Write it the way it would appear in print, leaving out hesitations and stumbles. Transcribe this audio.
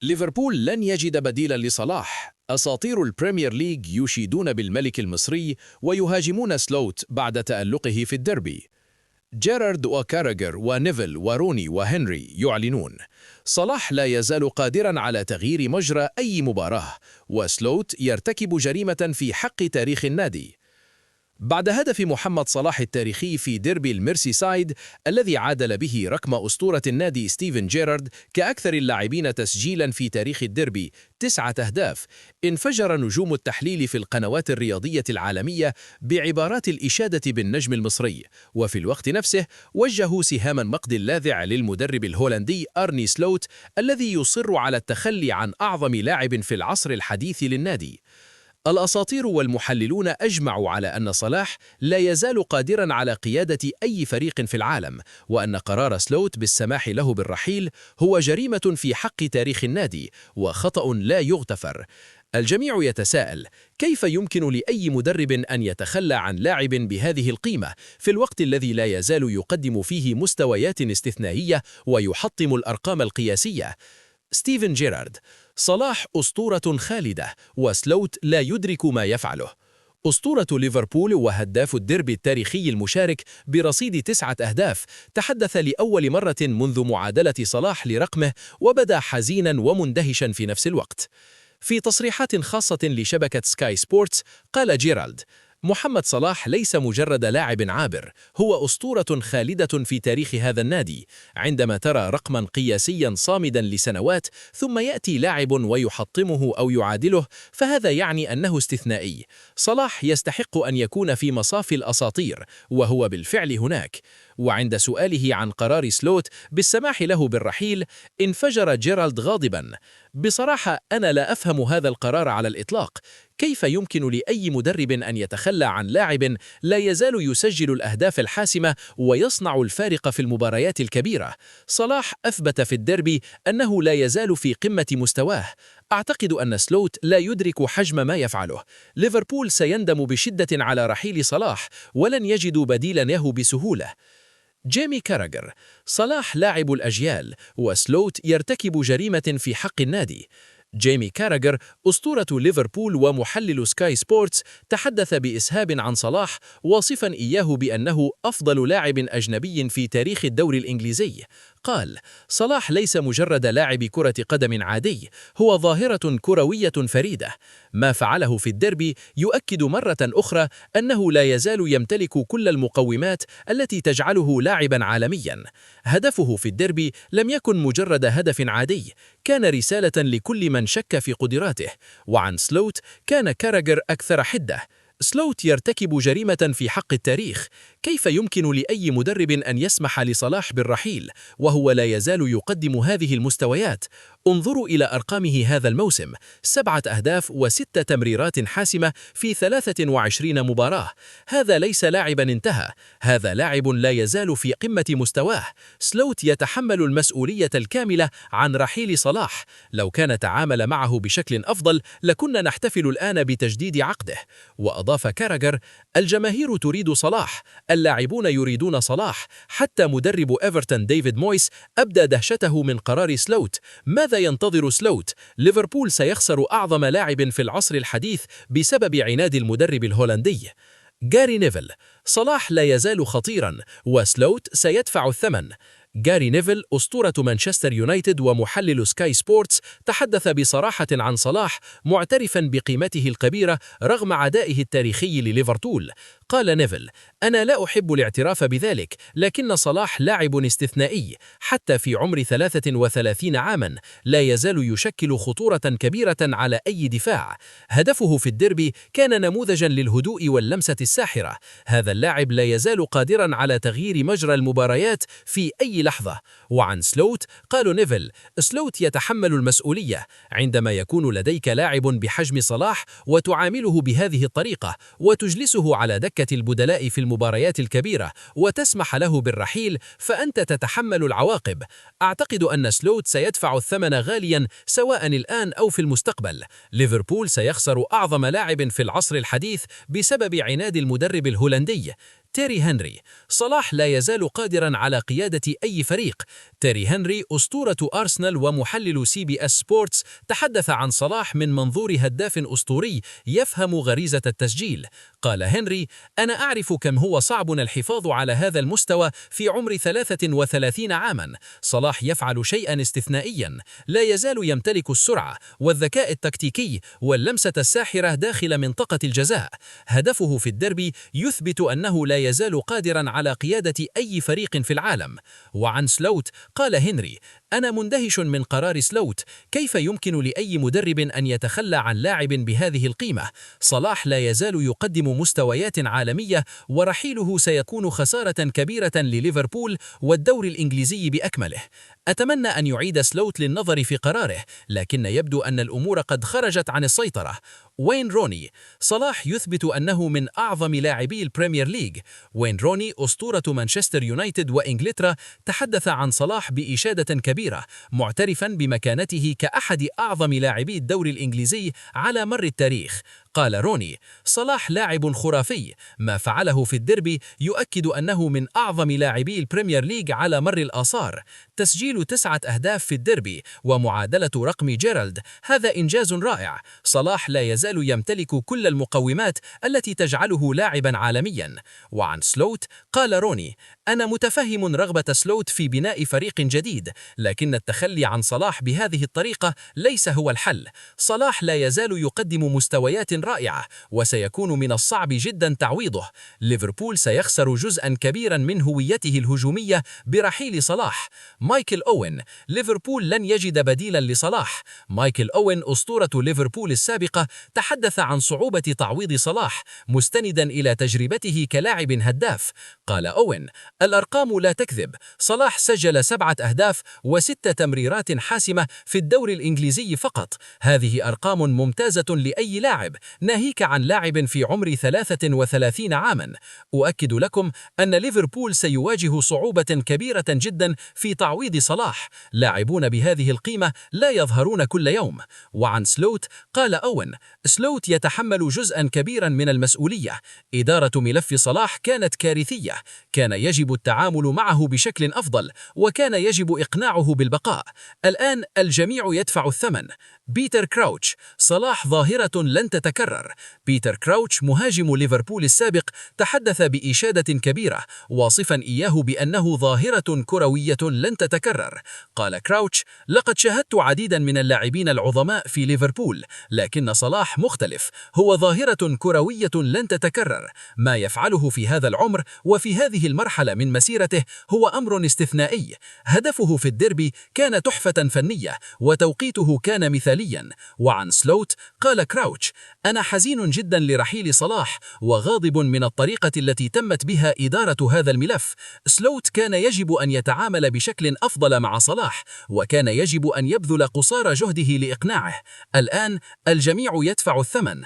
ليفربول لن يجد بديلا لصلاح. أساطير البريمير ليج يشيدون بالملك المصري ويهاجمون سلوت بعد تألقه في الديربي. جيرارد وكاراغر ونيفل وروني وهنري يعلنون: صلاح لا يزال قادرا على تغيير مجرى أي مباراة، وسلوت يرتكب جريمة في حق تاريخ النادي. بعد هدف محمد صلاح التاريخي في ديربي الميرسي سايد الذي عادل به رقم أسطورة النادي ستيفن جيرارد كأكثر اللاعبين تسجيلا في تاريخ الديربي 9 أهداف، انفجر نجوم التحليل في القنوات الرياضية العالمية بعبارات الإشادة بالنجم المصري، وفي الوقت نفسه وجهوا سهام المقد اللاذع للمدرب الهولندي أرني سلوت الذي يصر على التخلي عن أعظم لاعب في العصر الحديث للنادي. الأساطير والمحللون أجمعوا على أن صلاح لا يزال قادراً على قيادة أي فريق في العالم، وأن قرار سلوت بالسماح له بالرحيل هو جريمة في حق تاريخ النادي وخطأ لا يغتفر. الجميع يتساءل: كيف يمكن لأي مدرب أن يتخلى عن لاعب بهذه القيمة في الوقت الذي لا يزال يقدم فيه مستويات استثنائية ويحطم الأرقام القياسية؟ ستيفن جيرارد: صلاح أسطورة خالدة، وسلوت لا يدرك ما يفعله. أسطورة ليفربول وهداف الديربي التاريخي المشارك برصيد 9 أهداف تحدث لأول مرة منذ معادلة صلاح لرقمه، وبدا حزينا ومندهشا في نفس الوقت. في تصريحات خاصة لشبكة سكاي سبورتس قال جيرالد: محمد صلاح ليس مجرد لاعب عابر، هو أسطورة خالدة في تاريخ هذا النادي. عندما ترى رقما قياسيا صامدا لسنوات ثم يأتي لاعب ويحطمه أو يعادله، فهذا يعني أنه استثنائي. صلاح يستحق أن يكون في مصاف الأساطير، وهو بالفعل هناك. وعند سؤاله عن قرار سلوت بالسماح له بالرحيل، انفجر جيرالد غاضبا: بصراحة أنا لا أفهم هذا القرار على الإطلاق. كيف يمكن لأي مدرب أن يتخلى عن لاعب لا يزال يسجل الأهداف الحاسمة ويصنع الفارق في المباريات الكبيرة؟ صلاح أثبت في الديربي أنه لا يزال في قمة مستواه. أعتقد أن سلوت لا يدرك حجم ما يفعله. ليفربول سيندم بشدة على رحيل صلاح، ولن يجدوا بديلا له بسهولة. جيمي كاراغر: صلاح لاعب الأجيال، وسلوت يرتكب جريمة في حق النادي. جيمي كاراغر أسطورة ليفربول ومحلل سكاي سبورتس تحدث بإسهاب عن صلاح، واصفا إياه بأنه أفضل لاعب أجنبي في تاريخ الدوري الإنجليزي. قال: صلاح ليس مجرد لاعب كرة قدم عادي، هو ظاهرة كروية فريدة. ما فعله في الديربي يؤكد مرة أخرى أنه لا يزال يمتلك كل المقومات التي تجعله لاعبا عالميا. هدفه في الديربي لم يكن مجرد هدف عادي، كان رسالة لكل من شك في قدراته. وعن سلوت كان كاراغر أكثر حدة: سلوت يرتكب جريمة في حق التاريخ. كيف يمكن لأي مدرب أن يسمح لصلاح بالرحيل وهو لا يزال يقدم هذه المستويات؟ انظروا إلى أرقامه هذا الموسم: 7 أهداف و6 تمريرات حاسمة في 23 مباراة. هذا ليس لاعبا انتهى، هذا لاعب لا يزال في قمة مستواه. سلوت يتحمل المسؤولية الكاملة عن رحيل صلاح. لو كان تعامل معه بشكل أفضل لكنا نحتفل الآن بتجديد عقده. وأضاف كاراغر: الجماهير تريد صلاح، اللاعبون يريدون صلاح، حتى مدرب إيفرتون ديفيد مويس أبدى دهشته من قرار سلوت. ماذا ينتظر سلوت؟ ليفربول سيخسر أعظم لاعب في العصر الحديث بسبب عناد المدرب الهولندي. جاري نيفل: صلاح لا يزال خطيرا، وسلوت سيدفع الثمن. جاري نيفل أسطورة مانشستر يونايتد ومحلل سكاي سبورتس تحدث بصراحة عن صلاح، معترفا بقيمته الكبيرة رغم عدائه التاريخي لليفربول. قال نيفل: أنا لا أحب الاعتراف بذلك، لكن صلاح لاعب استثنائي. حتى في عمر 33 عاما لا يزال يشكل خطورة كبيرة على أي دفاع. هدفه في الديربي كان نموذجا للهدوء واللمسة الساحرة. هذا اللاعب لا يزال قادرا على تغيير مجرى المباريات في أي لحظة. وعن سلوت قالوا نيفل: سلوت يتحمل المسؤولية. عندما يكون لديك لاعب بحجم صلاح وتعامله بهذه الطريقة وتجلسه على دكة البدلاء في المباريات الكبيرة وتسمح له بالرحيل، فأنت تتحمل العواقب. أعتقد أن سلوت سيدفع الثمن غاليا سواء الآن أو في المستقبل. ليفربول سيخسر أعظم لاعب في العصر الحديث بسبب عناد المدرب الهولندي. تيري هنري. صلاح لا يزال قادراً على قيادة أي فريق. تيري هنري أسطورة أرسنال ومحلل CBS سبورتس تحدث عن صلاح من منظور هداف أسطوري يفهم غريزة التسجيل. قال هنري: أنا أعرف كم هو صعب الحفاظ على هذا المستوى في عمر 33 عاماً. صلاح يفعل شيئاً استثنائياً، لا يزال يمتلك السرعة والذكاء التكتيكي واللمسة الساحرة داخل منطقة الجزاء. هدفه في الدربي يثبت أنه لا يزال قادراً على قيادة أي فريق في العالم. وعن سلوت قال هنري: أنا مندهش من قرار سلوت. كيف يمكن لأي مدرب أن يتخلى عن لاعب بهذه القيمة؟ صلاح لا يزال يقدم مستويات عالمية، ورحيله سيكون خسارة كبيرة لليفربول والدوري الإنجليزي بأكمله. أتمنى أن يعيد سلوت للنظر في قراره، لكن يبدو أن الأمور قد خرجت عن السيطرة. وين روني. صلاح يثبت أنه من أعظم لاعبي البريمير ليج. وين روني أسطورة مانشستر يونايتد وإنجلترا تحدث عن صلاح بإشادة كبيرة، معترفاً بمكانته كأحد أعظم لاعبي الدوري الإنجليزي على مر التاريخ. قال روني: صلاح لاعب خرافي، ما فعله في الديربي يؤكد أنه من أعظم لاعبي البريمير ليج على مر الآثار. تسجيل 9 أهداف في الديربي ومعادلة رقم جيرالد، هذا إنجاز رائع. صلاح لا يزال يمتلك كل المقومات التي تجعله لاعبا عالميا. وعن سلوت قال روني: أنا متفهم رغبة سلوت في بناء فريق جديد، لكن التخلي عن صلاح بهذه الطريقة ليس هو الحل. صلاح لا يزال يقدم مستويات رائعة، وسيكون من الصعب جدا تعويضه. ليفربول سيخسر جزءا كبيرا من هويته الهجومية برحيل صلاح. مايكل أوين. ليفربول لن يجد بديلا لصلاح. مايكل أوين أسطورة ليفربول السابقة تحدث عن صعوبة تعويض صلاح، مستندا إلى تجربته كلاعب هداف. قال أوين: الأرقام لا تكذب. صلاح سجل 7 أهداف و6 تمريرات حاسمة في الدوري الإنجليزي فقط. هذه أرقام ممتازة لأي لاعب، ناهيك عن لاعب في عمر 33 عاما. أؤكد لكم أن ليفربول سيواجه صعوبة كبيرة جدا في تعويض صلاح. لاعبون بهذه القيمة لا يظهرون كل يوم. وعن سلوت قال أوين: سلوت يتحمل جزءا كبيرا من المسؤولية. إدارة ملف صلاح كانت كارثية. كان يجب التعامل معه بشكل أفضل، وكان يجب إقناعه بالبقاء. الآن الجميع يدفع الثمن. بيتر كراوتش. صلاح ظاهرة لن تتكرر. بيتر كراوتش مهاجم ليفربول السابق تحدث بإشادة كبيرة، واصفا إياه بأنه ظاهرة كروية لن تتكرر. قال كراوتش: لقد شاهدت عديدا من اللاعبين العظماء في ليفربول، لكن صلاح مختلف. هو ظاهرة كروية لن تتكرر. ما يفعله في هذا العمر وفي هذه المرحلة من مسيرته هو أمر استثنائي. هدفه في الديربي كان تحفة فنية، وتوقيته كان مثاليا. وعن سلوت قال كراوتش: أنا حزين جدا لرحيل صلاح، وغاضب من الطريقة التي تمت بها إدارة هذا الملف. سلوت كان يجب أن يتعامل بشكل أفضل مع صلاح، وكان يجب أن يبذل قصارى جهده لإقناعه. الآن الجميع يدفع الثمن.